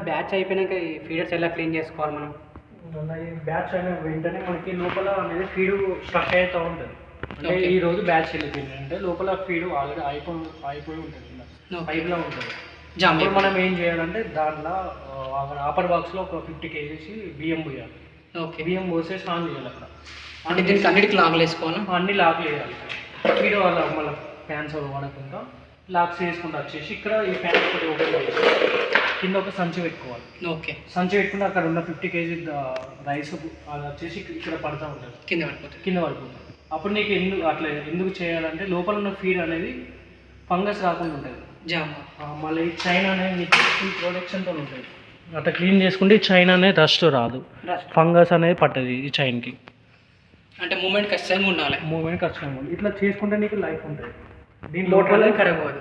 Batch అయిపోయినాక ఈ feeders ఎలా క్లీన్ చేసుకోవాలి మనం? ఈ బ్యాచ్ అయిన వెంటనే మనకి లోపల అనేది ఫీడ్ స్టక్ అవుతూ ఉంటుంది. అంటే Okay. ఈ రోజు బ్యాచ్ వెళ్ళిపోయింది అంటే లోపల ఫీడ్ ఆల్రెడీ అయిపోయి ఉంటుంది ఇలా Okay. పైప్లో ఉంటుంది. జామ్ ఇప్పుడు మనం ఏం చేయాలంటే దాంట్లో ఆపర్ బాక్స్లో ఒక 50 kgs బియ్యం పోయాలి. ఓకే. బియ్యం పోసేసి ఆన్ చేయాలి అక్కడ. అంటే దీనికి అన్నిటికి లాగులు వేసుకోవాలా? అన్ని లాక్లు వేయాలి. ఫీడ్ వాళ్ళ మళ్ళీ ఫ్యాన్స్ వాడకుండా లాక్స్ వేసుకుంటూ వచ్చేసి ఇక్కడ ఈ ఫ్యాన్స్ ఒకటి ఓపెన్ చేసి కింద ఒక సంచి పెట్టుకోవాలి. ఓకే. సంచి పెట్టుకుంటే అక్కడ ఉన్న 50 kg రైస్ అది వచ్చేసి ఇక్కడ పడుతూ ఉంటుంది, కింద పడిపోతుంది. కింద పడిపోతుంది. అప్పుడు నీకు ఎందుకు చేయాలంటే లోపల ఉన్న ఫీడ్ అనేది ఫంగస్ రాకుండా ఉంటుంది. జామ్. మళ్ళీ ఈ చైన్ అనేది నీకు ఫుల్ ప్రొటెక్షన్తో ఉంటుంది. అట్లా క్లీన్ చేసుకుంటే ఈ చైన్ అనేది రస్ట్ రాదు, ఫంగస్ అనేది పట్టదు ఈ చైన్కి. అంటే మూమెంట్ ఖచ్చితంగా ఉండాలి. మూమెంట్ ఖచ్చితంగా ఉంది. ఇట్లా చేసుకుంటే నీకు లైఫ్ ఉంటుంది. దీని మోటార్ అనేది ఖరాబ్ అవ్వదు.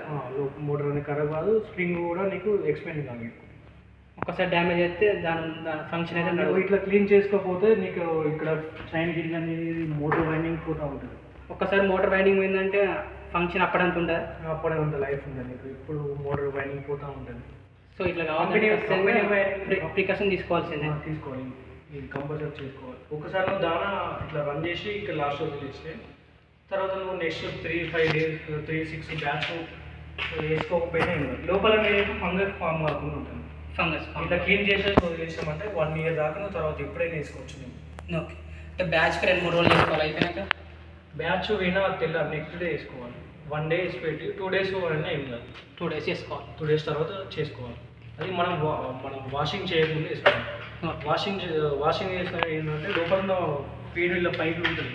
మోటార్ అనేది ఖరాబ్ కాదు, స్ప్రింగ్ కూడా నీకు ఎక్స్పెండ్ కాదు. ఒకసారి డ్యామేజ్ అయితే దాని ఫంక్షన్ అయితే నువ్వు ఇట్లా క్లీన్ చేసుకోకపోతే నీకు ఇక్కడ చైన్ గిరిగి అనేది మోటార్ వైండింగ్ పోతూ ఉంటుంది. ఒక్కసారి మోటార్ వైండింగ్ పోయిందంటే ఫంక్షన్ అప్పుడంత ఉంటుందా? అప్పుడే ఉంటుంది లైఫ్ ఉంటుంది నీకు. ఇప్పుడు మోటార్ వైండింగ్ పోతూ ఉంటుంది. సో ఇట్లా కావాలి ప్రికాషన్ తీసుకోవాల్సిందే. తీసుకోవాలి, ఇది కంపల్సరీ చేసుకోవాలి. ఒకసారి నువ్వు దానా ఇట్లా రన్ చేసి ఇక్కడ లాస్ట్ వదిలేస్తే తర్వాత నువ్వు నెక్స్ట్ 3-5 days 3-6 బ్యాచ్ వేసుకోకపోయినా ఏం కాదు. లోపల నేను ఫంగస్ ఫామ్ కాకుండా ఉంటుంది. ఫంగస్ ఇట్లా క్లీన్ చేసేసి వదిలేసామంటే 1 year దాకా నువ్వు తర్వాత ఎప్పుడైనా వేసుకోవచ్చు నేను. ఓకే. అంటే బ్యాచ్కి 2-3 రోజులు వేసుకోవాలి. అయిపోయినాక బ్యాచ్ పోయినా తెల్లారి నెక్స్ట్ డే వేసుకోవాలి. 1 day వేసి పెట్టి 2 days అయినా ఏం కాదు. 2 days వేసుకోవాలి. 2 days తర్వాత చేసుకోవాలి. అది మనం వాషింగ్ చేయకుండా వేసుకోవాలి. వాషింగ్ చేసిన ఏంటంటే లోపల ఫీడ్ ఇలా పైపులు ఉంటుంది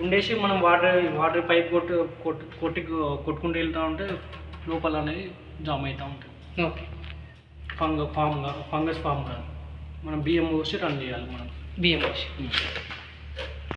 ఉండేసి మనం వాటర్ పైప్ కొట్టుకుంటూ వెళ్తూ ఉంటే లోపల అనేది జామ్ అవుతూ ఉంటుంది. ఓకే. ఫంగస్ ఫామ్ కాదు, మనం బియ్యం పోసి రన్ చేయాలి. మనం బియ్యం పోసి